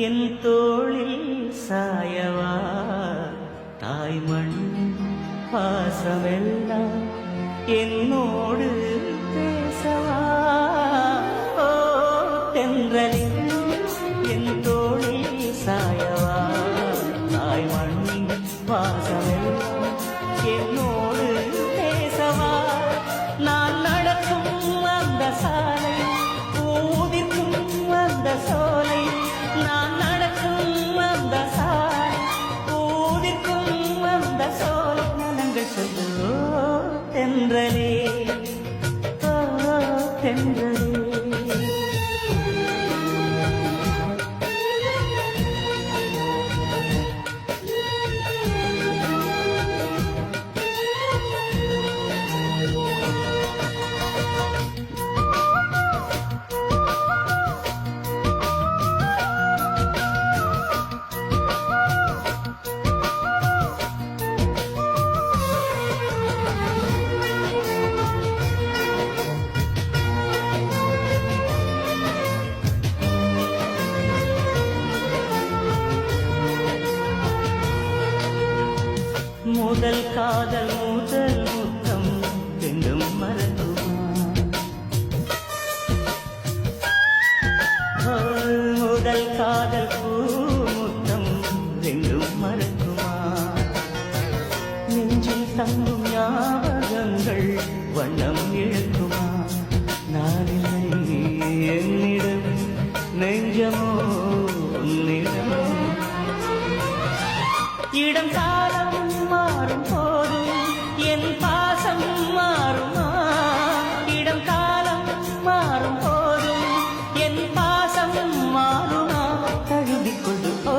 என் தோளில் சாயவா தாய்மண் பாசமெல்லாம் என்னோடு பேசவா ஓ தென்றலே என் தோளில் சாயவா தாய்மண்ணின் பாசமெல்லாம் என்னோடு பேசவா நான் நடக்கும் அந்த சாலை ஊதிர்க்கும் அந்த சோலை நான் நடக்கும் அந்த சாலை ஊதிர்க்கும் அந்த சோலை நலங்கள் சொல்லோ தென்றலே ஓ தென்றலே முதல் காதல் முதல் முத்தம் ரெண்டும் மறக்குமா முதல் காதல் முத்தம் ரெண்டும் மறக்குமா நெஞ்சில் தங்கும் ஞாபகங்கள் வண்ணம் இழக்குமா நானில்லை என்னிடம் நெஞ்சமோ உன்னிடம் இடம் காலம் மாறும் போதும் என் பாசம் மாறுமா இடம் காலம் மாறும் போதும் என் பாசம் மாறுமா தழுவிக்கொண்டு ஓ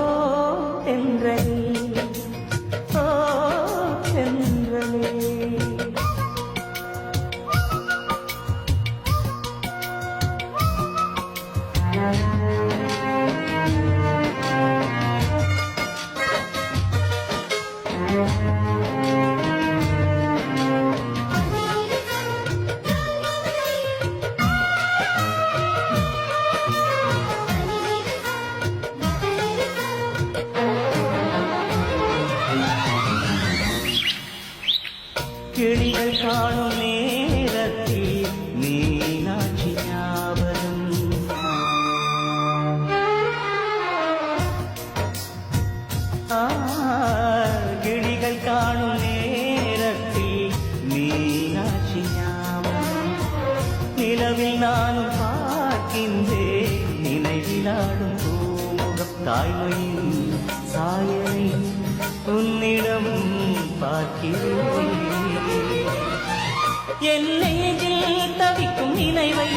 தென்றலே ஓ தென்றலே கிளிகள் காணும் நேரத்தில் மீனாட்சி ஞாபகம் கிளிகள் காணும் நேரத்தில் மீனாட்சி ஞாபகம் நிலவில் நானும் பார்க்கின்றேன் நினைவிலாடும் பூமுகம் தாய்மையின் சாயலை உன்னிடம் பார்க்கிறேன் என் நெஞ்சில் தவிக்கும் நினைவை